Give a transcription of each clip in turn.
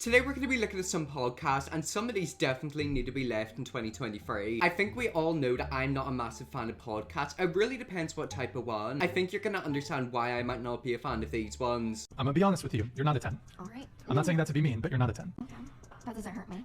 Today we're going to be looking at some podcasts, and some of these definitely need to be left in 2023. I think we all know that I'm not a massive fan of podcasts. It really depends what type of one. I think you're going to understand why I might not be a fan of these ones. I'm going to be honest with you. You're not a 10. Alright. I'm not saying that to be mean, but you're not a 10. Okay. That doesn't hurt me.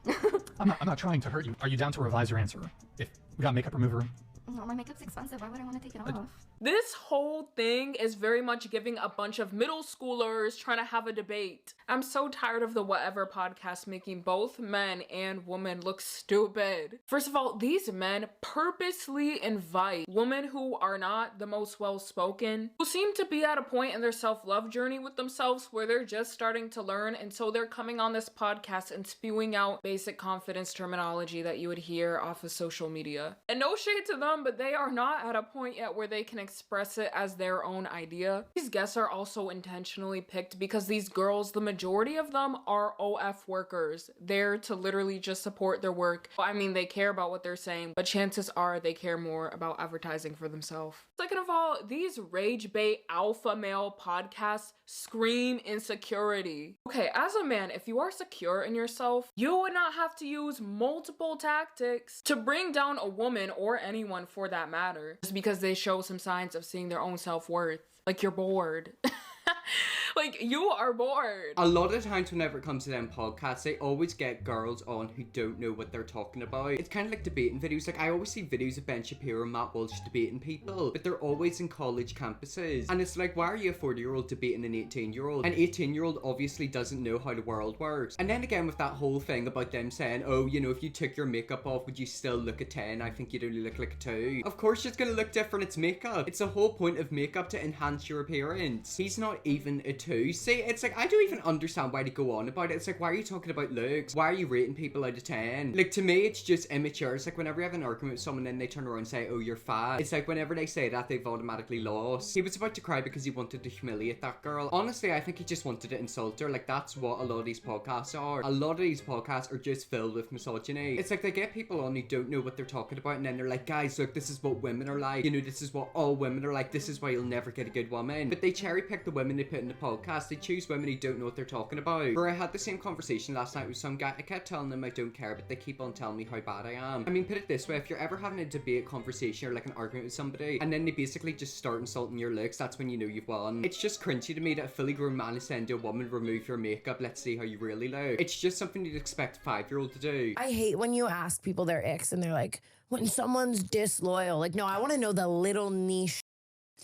I'm not trying to hurt you. Are you down to revise your answer? If we got makeup remover. No, my makeup's expensive. Why would I want to take it off? This whole thing is very much giving a bunch of middle schoolers trying to have a debate. I'm so tired of the whatever podcast making both men and women look stupid. First of all, these men purposely invite women who are not the most well-spoken, who seem to be at a point in their self-love journey with themselves where they're just starting to learn, and so they're coming on this podcast and spewing out basic confidence terminology that you would hear off of social media. And no shade to them, but they are not at a point yet where they can express it as their own idea. These guests are also intentionally picked because these girls, the majority of them, are OF workers, there to literally just support their work. I mean, they care about what they're saying, but chances are they care more about advertising for themselves. Second of all, these rage bait alpha male podcasts scream insecurity. Okay, as a man, if you are secure in yourself, you would not have to use multiple tactics to bring down a woman or anyone for that matter, just because they show some signs of seeing their own self-worth. Like, you're bored. Like, you are bored. A lot of times whenever it comes to them podcasts, they always get girls on who don't know what they're talking about. It's kind of like debating videos. Like, I always see videos of Ben Shapiro and Matt Walsh debating people, but they're always in college campuses. And it's like, why are you a 40-year-old debating an 18-year-old? An 18-year-old obviously doesn't know how the world works. And then again with that whole thing about them saying, oh, you know, if you took your makeup off, would you still look a 10? I think you'd only look like a 2. Of course she's gonna look different. It's makeup. It's the whole point of makeup, to enhance your appearance. He's not even a 2. See, it's like, I don't even understand why they go on about it. It's like, why are you talking about looks? Why are you rating people out of 10? Like, to me, it's just immature. It's like whenever you have an argument with someone and they turn around and say, oh, you're fat. It's like whenever they say that, they've automatically lost. He was about to cry because he wanted to humiliate that girl. Honestly, I think he just wanted to insult her. Like, that's what a lot of these podcasts are. A lot of these podcasts are just filled with misogyny. It's like they get people on who don't know what they're talking about, and then they're like, guys, look, this is what women are like. You know, this is what all women are like. This is why you'll never get a good woman. But they cherry pick the women they put in the podcast. They choose women who don't know what they're talking about. Where I had the same conversation last night with some guy. I kept telling them I don't care, but they keep on telling me how bad I am. I mean, put it this way, if you're ever having a debate, conversation, or like an argument with somebody, and then they basically just start insulting your looks, that's when you know you've won. It's just cringy to me that a fully grown man is saying to a woman, remove your makeup, let's see how you really look. It's just something you'd expect a 5-year-old to do. I hate when you ask people their icks and they're like, when someone's disloyal. Like, no, I want to know the little niche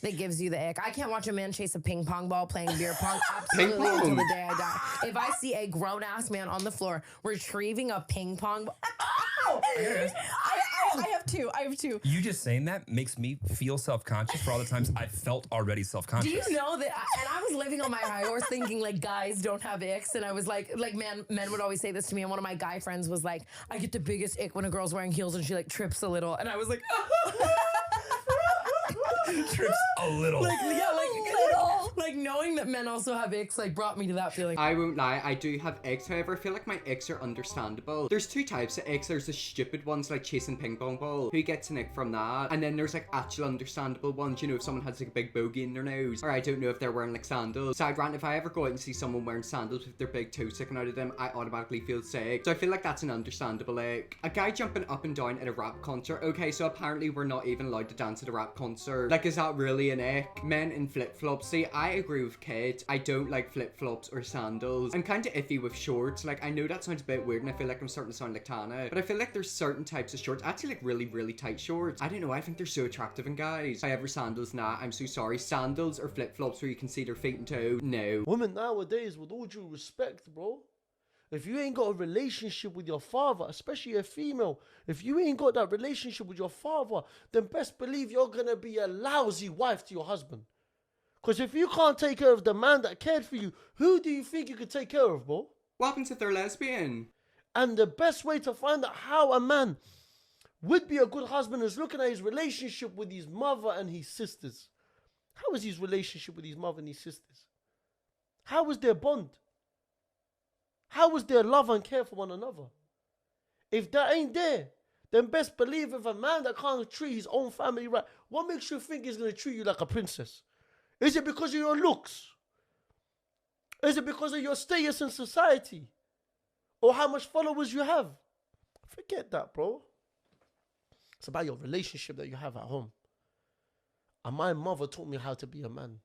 that gives you the ick. I can't watch a man chase a ping pong ball playing beer pong absolutely until the day I die. If I see a grown-ass man on the floor retrieving a ping pong ball... Oh! I have two. You just saying that makes me feel self-conscious for all the times I felt already self-conscious. Do you know that? And I was living on my high horse thinking like guys don't have icks, and I was like men would always say this to me, and one of my guy friends was like, I get the biggest ick when a girl's wearing heels and she like trips a little, and I was like, trips a little. Like knowing that men also have icks like brought me to that feeling. I won't lie, I do have icks. However, I feel like my icks are understandable. There's two types of icks. There's the stupid ones like chasing ping pong ball, who gets an ick from that, and then there's like actual understandable ones. You know, if someone has like a big bogey in their nose, or I don't know if they're wearing like sandals. Side rant, if I ever go out and see someone wearing sandals with their big toe sticking out of them, I automatically feel sick. So I feel like that's an understandable ick. A guy jumping up and down at a rap concert. Okay, so apparently we're not even allowed to dance at a rap concert. Like, is that really an ick? Men in flip-flops. See, I agree with Kate. I don't like flip-flops or sandals. I'm kind of iffy with shorts. Like, I know that sounds a bit weird and I feel like I'm starting to sound like Tana, but I feel like there's certain types of shorts, actually like really, really tight shorts. I don't know, I think they're so attractive in guys. However, sandals, nah, I'm so sorry. Sandals or flip-flops where you can see their feet and toe, no. Women nowadays, with all due respect, bro, if you ain't got a relationship with your father, especially a female, if you ain't got that relationship with your father, then best believe you're gonna be a lousy wife to your husband. Because if you can't take care of the man that cared for you, who do you think you could take care of, bro? What happens if they're lesbian? And the best way to find out how a man would be a good husband is looking at his relationship with his mother and his sisters. How is his relationship with his mother and his sisters? How is their bond? How is their love and care for one another? If that ain't there, then best believe if a man that can't treat his own family right, what makes you think he's going to treat you like a princess? Is it because of your looks? Is it because of your status in society? or how much followers you have. Forget that, bro. It's about your relationship that you have at home. And my mother taught me how to be a man.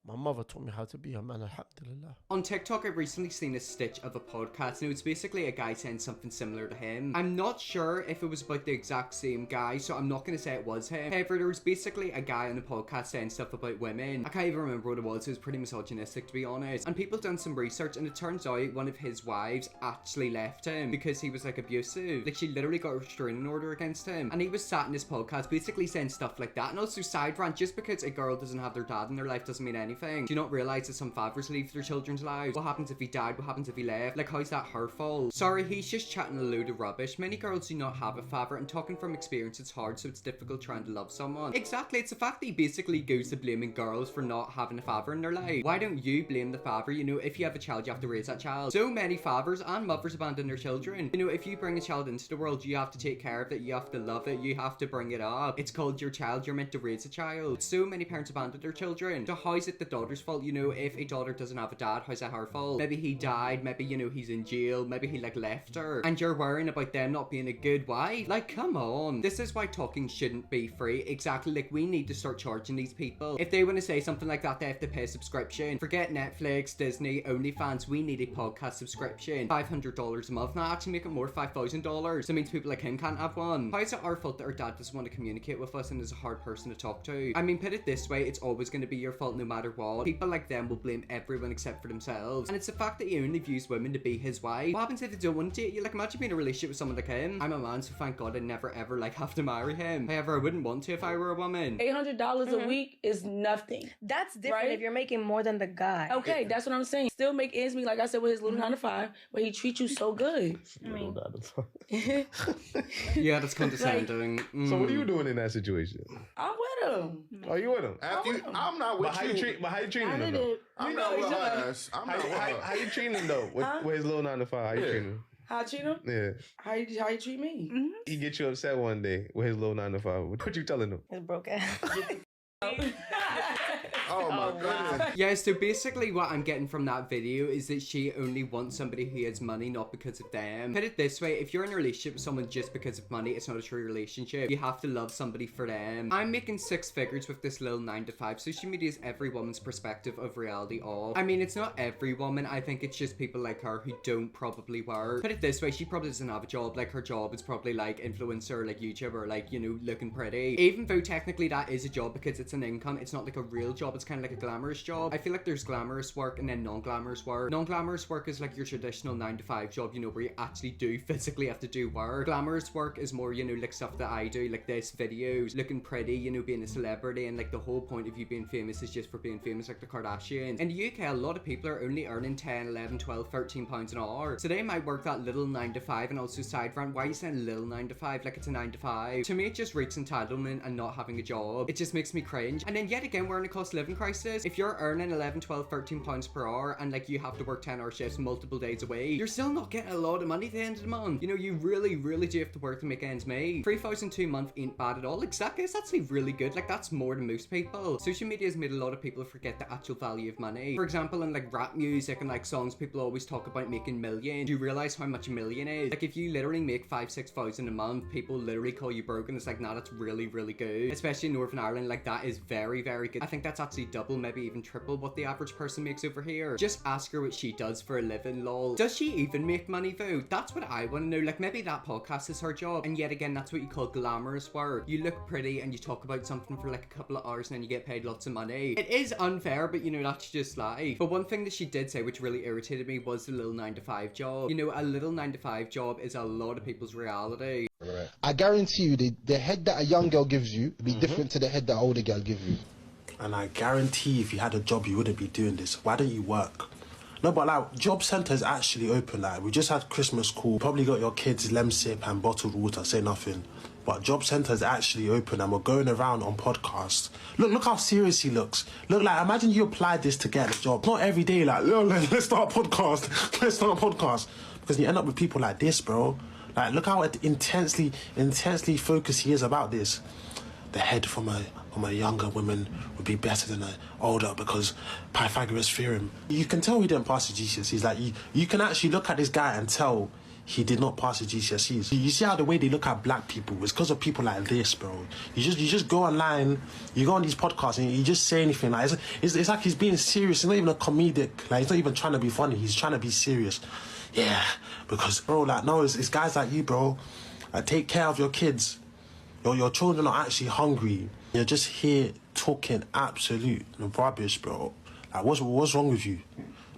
My mother taught me how to be a man, alhamdulillah. On TikTok, I've recently seen a stitch of a podcast, and it's basically a guy saying something similar to him. I'm not sure if it was about the exact same guy, so I'm not going to say it was him. However, there was basically a guy on the podcast saying stuff about women. I can't even remember what it was. It was pretty misogynistic, to be honest. And people done some research, and it turns out one of his wives actually left him because he was like abusive. Like, she literally got a restraining order against him. And he was sat in his podcast basically saying stuff like that. And also, side rant, just because a girl doesn't have their dad in their life doesn't mean anything. Do you not realise that some fathers leave their children's lives? What happens if he died? What happens if he left? Like, how's that her fault? Sorry, he's just chatting a load of rubbish. Many girls do not have a father, and talking from experience, it's hard, so it's difficult trying to love someone. Exactly, it's the fact that he basically goes to blaming girls for not having a father in their life. Why don't you blame the father? You know, if you have a child, you have to raise that child. So many fathers and mothers abandon their children. You know, if you bring a child into the world, you have to take care of it, you have to love it, you have to bring it up. It's called your child, you're meant to raise a child. So many parents abandon their children. So how is it the daughter's fault? You know, if a daughter doesn't have a dad, how's that her fault? Maybe he died, maybe, you know, he's in jail, maybe he like left her, and you're worrying about them not being a good wife? Like, come on. This is why talking shouldn't be free. Exactly, like, we need to start charging these people. If they want to say something like that, they have to pay a subscription. Forget Netflix, Disney, OnlyFans, we need a podcast subscription. $500 a month. Now actually make it more, $5,000. That means people like him can't have one. How is it our fault that our dad doesn't want to communicate with us and is a hard person to talk to? I mean, put it this way, it's always going to be your fault no matter what. People like them will blame everyone except for themselves, and it's the fact that he only views women to be his wife. What happens if they don't want to date you? Like, imagine being in a relationship with someone like him. I'm a man, so thank God I never ever like have to marry him. However, I wouldn't want to if I were a woman. $800 a week is nothing. That's different right? if you're making more than the guy. Okay, that's what I'm saying. Still make ends meet, like I said, with his little 9 to 5, but he treats you so good. I mean, Yeah, that's condescending. So what are you doing in that situation? I'm with him. Are you with him? I'm not with you. But how you treating him though? I'm not with her ass. I'm not with her. How you treating him though? With his little 9 to 5, how you treating him? How I treat him? Yeah. How you treat me? He get you upset one day with his little 9 to 5. What you telling him? his broke ass. Oh my goodness. Yeah, so basically what I'm getting from that video is that she only wants somebody who has money, not because of them. Put it this way, if you're in a relationship with someone just because of money, it's not a true relationship. You have to love somebody for them. I'm making 6 figures with this little 9 to 5. Social media is every woman's perspective of reality of. I mean, it's not every woman. I think it's just people like her who don't probably work. Put it this way, she probably doesn't have a job. Like, her job is probably like influencer, like YouTuber, like, you know, looking pretty. Even though technically that is a job because it's an income, it's not like a real job. It's kind of like a glamorous job. I feel like there's glamorous work and then non-glamorous work. Non-glamorous work is like your traditional 9 to 5 job, you know, where you actually do physically have to do work. Glamorous work is more, you know, like stuff that I do, like this, videos, looking pretty, you know, being a celebrity, and like the whole point of you being famous is just for being famous, like the Kardashians. In the UK, a lot of people are only earning 10, 11, 12, 13 pounds an hour. So they might work that little 9 to 5 and also side rant. Why are you saying little 9 to 5? Like, it's a 9 to 5. To me, it just reeks entitlement and not having a job. It just makes me cringe. And then yet again, we're in a cost of living crisis. If you're earning 11, 12, 13 pounds per hour and like you have to work 10-hour shifts multiple days a week, you're still not getting a lot of money at the end of the month. You know, you really do have to work to make ends meet. 3,002 a month ain't bad at all. Exactly, it's actually really good. Like, that's more than most people. Social media has made a lot of people forget the actual value of money. For example, in like rap music and like songs, people always talk about making millions. Do you realize how much a million is? Like, if you literally make 5,000-6,000 a month, people literally call you broke, and it's like, nah, that's really good. Especially in Northern Ireland, like, that is very good. I think that's actually double, maybe even triple what the average person makes over here. Just ask her what she does for a living, lol. Does she even make money though? That's what I want to know. Like, maybe that podcast is her job, and yet again, that's what you call glamorous work. You look pretty and you talk about something for like a couple of hours and then you get paid lots of money. It is unfair, but you know, that's just life. But one thing that she did say which really irritated me was the little 9 to 5 job. You know, a little 9 to 5 job is a lot of people's reality. I guarantee you the head that a young girl gives you will be different to the head that an older girl gives you. And I guarantee if you had a job, you wouldn't be doing this. Why don't you work? No, but like, job centres actually open. Like, we just had Christmas call. Probably got your kids Lemsip and bottled water, say nothing. But job centres actually open, and we're going around on podcasts. Look how serious he looks. Look, like, imagine you applied this to get a job. Not every day, like, let's start a podcast. Let's start a podcast. Because you end up with people like this, bro. Like, look how intensely focused he is about this. The head from a younger woman would be better than an older because Pythagoras theorem. You can tell he didn't pass the GCSEs. Like you can actually look at this guy and tell he did not pass the GCSEs. You see how the way they look at black people is because of people like this, bro. You just go online, you go on these podcasts and you just say anything. Like it's like he's being serious. It's not even a comedic. Like he's not even trying to be funny. He's trying to be serious. Yeah, because bro, like no, it's guys like you, bro. Like, take care of your kids. Your children are actually hungry. You're just here talking absolute rubbish, bro. Like what's wrong with you?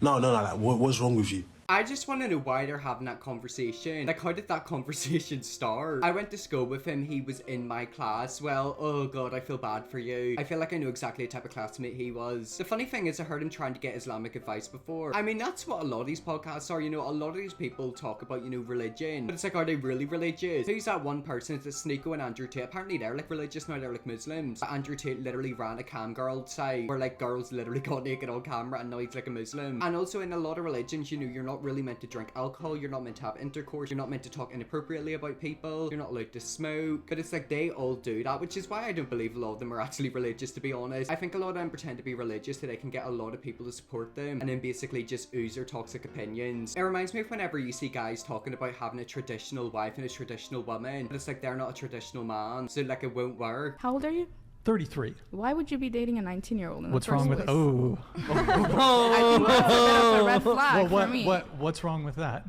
No, like what's wrong with you? I just want to know why they're having that conversation. Like, how did that conversation start? I went to school with him. He was in my class. Well, oh god, I feel bad for you. I feel like I know exactly the type of classmate he was. The funny thing is I heard him trying to get Islamic advice before. I mean, that's what a lot of these podcasts are. You know, a lot of these people talk about, you know, religion. But it's like, are they really religious? Who's that one person? It's Sneeko and Andrew Tate. Apparently they're like religious now. They're like Muslims. But Andrew Tate literally ran a cam girl site where like girls literally got naked on camera and now he's like a Muslim. And also in a lot of religions, you know, you're not really meant to drink alcohol, you're not meant to have intercourse, you're not meant to talk inappropriately about people, you're not allowed to smoke. But it's like they all do that, which is why I don't believe a lot of them are actually religious, to be honest. I think a lot of them pretend to be religious so they can get a lot of people to support them and then basically just ooze their toxic opinions. It reminds me of whenever you see guys talking about having a traditional wife and a traditional woman, but it's like they're not a traditional man, so like it won't work. How old are you? 33. Why would you be dating a 19-year-old? What's wrong with I think that's a bit of a red flag for me. What's wrong with that?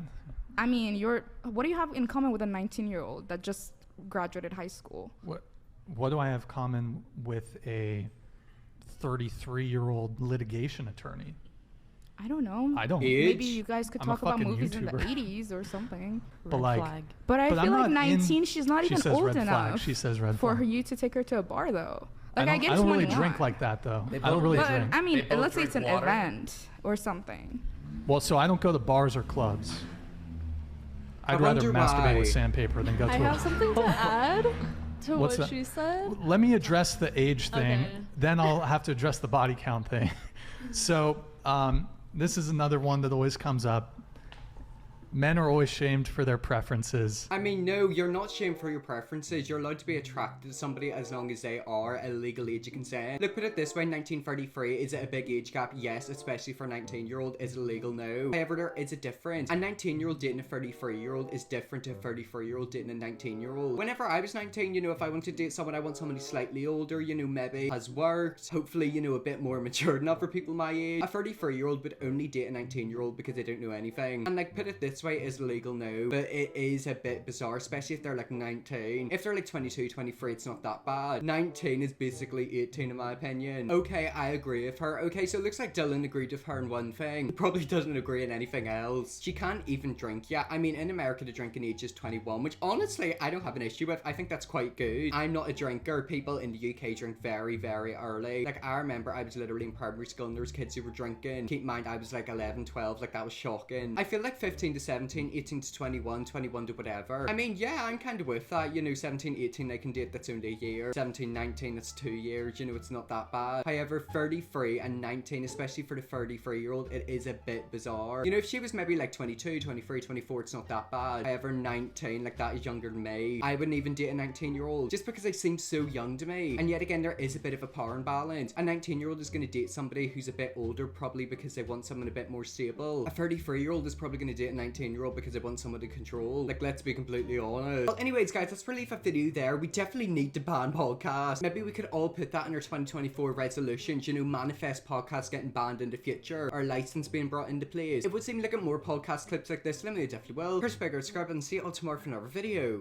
I mean, what do you have in common with a 19-year-old that just graduated high school? What do I have common with a 33-year-old litigation attorney? I don't know. I don't. Maybe you guys could I'm talk about movies YouTuber. in the 80s or something. But red flag. But I feel like 19, she's not even old enough. She says red for flag. you to take her to a bar, though. Like I get I don't really 21. drink like that, though. I don't really drink. I mean, let's say it's an event or something. Well, so I don't go to bars or clubs. I'd rather masturbate with sandpaper than go to I have something to add to What's what that? she said. Let me address the age thing, Okay. then I'll have to address the body count thing. So this is another one that always comes up. Men are always shamed for their preferences. I mean, no, you're not shamed for your preferences. You're allowed to be attracted to somebody as long as they are a legal age of consent. Look, put it this way, 1933, is it a big age gap? Yes, especially for a 19-year-old. Is it illegal? No. However, there is a difference. A 19-year-old dating a 33-year-old is different to a 33-year-old dating a 19-year-old. Whenever I was 19, you know, if I want to date someone, I want somebody slightly older, you know, maybe has worked, hopefully, you know, a bit more mature enough for people my age. A 33-year-old would only date a 19-year-old because they don't know anything. And like, put it this way, is illegal now, but it is a bit bizarre, especially if they're like 19. If they're like 22, 23, it's not that bad. 19 is basically 18 in my opinion. Okay, I agree with her. Okay, so it looks like Dylan agreed with her in one thing. He probably doesn't agree in anything else. She can't even drink yet. I mean, in America, the drinking age is 21, which honestly, I don't have an issue with. I think that's quite good. I'm not a drinker. People in the UK drink very, very early. Like, I remember I was literally in primary school and there was kids who were drinking. Keep in mind, I was like 11, 12, like that was shocking. I feel like 15 to 17, 18 to 21, 21 to whatever. I mean, yeah, I'm kind of with that. You know, 17, 18, they can date, that's only a year. 17, 19, that's 2 years. You know, it's not that bad. However, 33 and 19, especially for the 33-year-old, it is a bit bizarre. You know, if she was maybe like 22, 23, 24, it's not that bad. However, 19, like that is younger than me. I wouldn't even date a 19-year-old just because they seem so young to me. And yet again, there is a bit of a power imbalance. A 19-year-old is going to date somebody who's a bit older, probably because they want someone a bit more stable. A 33-year-old is probably going to date a 19-year-old because they want someone to control. Like, let's be completely honest. Well, anyways, guys, let's leave a video there. We definitely need to ban podcasts. Maybe we could all put that in our 2024 resolutions, you know, manifest podcasts getting banned in the future, our license being brought into place. If we seem like more podcast clips like this, let me know, definitely will. Chris Bigger, subscribe, and see you all tomorrow for another video.